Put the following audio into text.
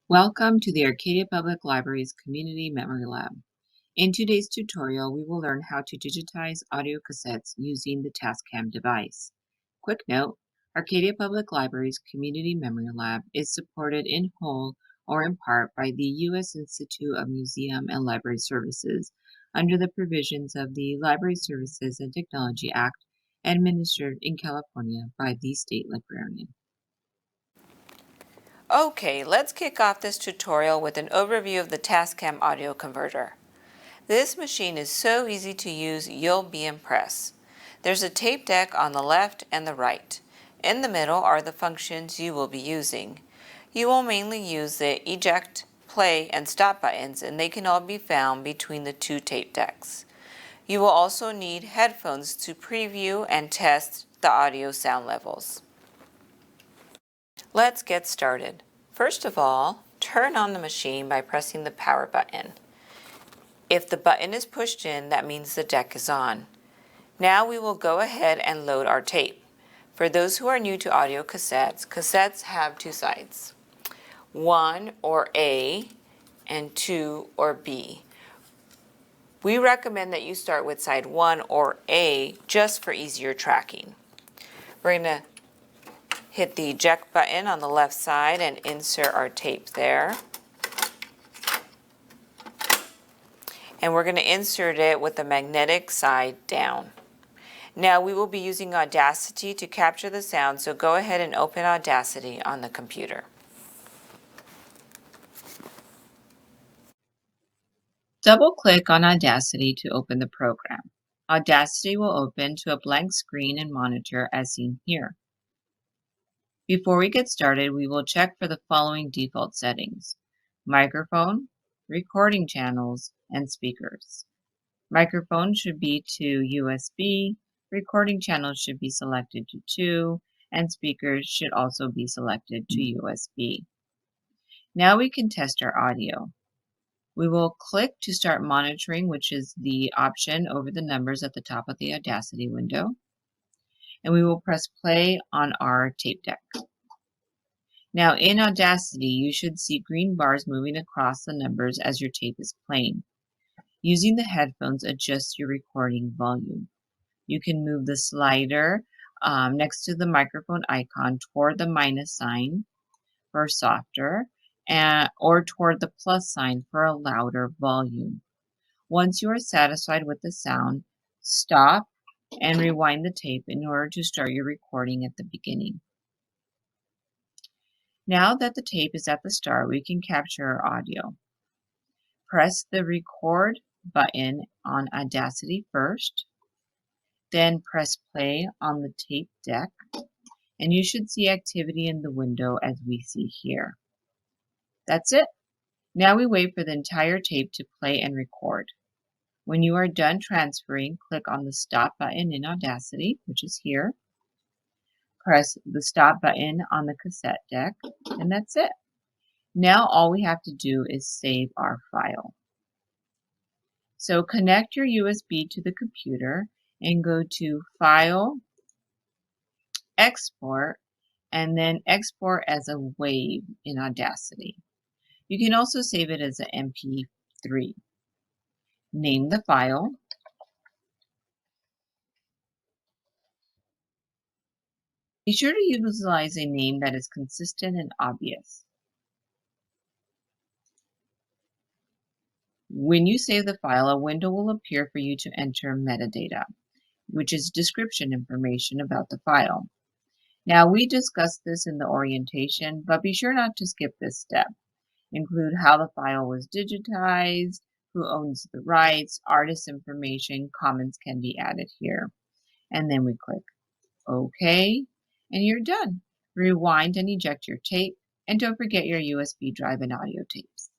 Welcome to the Arcadia Public Library's Community Memory Lab. In today's tutorial, we will learn how to digitize audio cassettes using the Tascam device. Quick note, Arcadia Public Library's Community Memory Lab is supported in whole or in part by the U.S. Institute of Museum and Library Services under the provisions of the Library Services and Technology Act, administered in California by the State Librarian. Okay, let's kick off this tutorial with an overview of the Tascam audio converter. This machine is so easy to use, you'll be impressed. There's a tape deck on the left and the right. In the middle are the functions you will be using. You will mainly use the eject, play, and stop buttons, and they can all be found between the two tape decks. You will also need headphones to preview and test the audio sound levels. Let's get started. First of all, turn on the machine by pressing the power button. If the button is pushed in, that means the deck is on. Now we will go ahead and load our tape. For those who are new to audio cassettes, cassettes have two sides, 1 or A and 2 or B. We recommend that you start with side 1 or A just for easier tracking. We're going to hit the eject button on the left side and insert our tape there. And we're going to insert it with the magnetic side down. Now we will be using Audacity to capture the sound, so go ahead and open Audacity on the computer. Double-click on Audacity to open the program. Audacity will open to a blank screen and monitor as seen here. Before we get started, we will check for the following default settings: microphone, recording channels, and speakers. Microphone should be to USB, recording channels should be selected to 2, and speakers should also be selected to USB. Now we can test our audio. We will click to start monitoring, which is the option over the numbers at the top of the Audacity window, and we will press play on our tape deck. Now in Audacity, you should see green bars moving across the numbers as your tape is playing. Using the headphones, adjust your recording volume. You can move the slider next to the microphone icon toward the minus sign for softer, or toward the plus sign for a louder volume. Once you are satisfied with the sound, stop and rewind the tape in order to start your recording at the beginning. Now that the tape is at the start, we can capture our audio. Press the record button on Audacity first, then press play on the tape deck, and you should see activity in the window as we see here. That's it. Now we wait for the entire tape to play and record. When you are done transferring, click on the stop button in Audacity, which is here. Press the stop button on the cassette deck, and that's it. Now all we have to do is save our file. So connect your USB to the computer and go to File, Export, and then export as a WAV in Audacity. You can also save it as an MP3. Name the file. Be sure to utilize a name that is consistent and obvious. When you save the file, a window will appear for you to enter metadata, which is description information about the file. Now, we discussed this in the orientation, but be sure not to skip this step. Include how the file was digitized, who owns the rights, artist information, comments can be added here. And then we click OK, and you're done. Rewind and eject your tape, and don't forget your USB drive and audio tapes.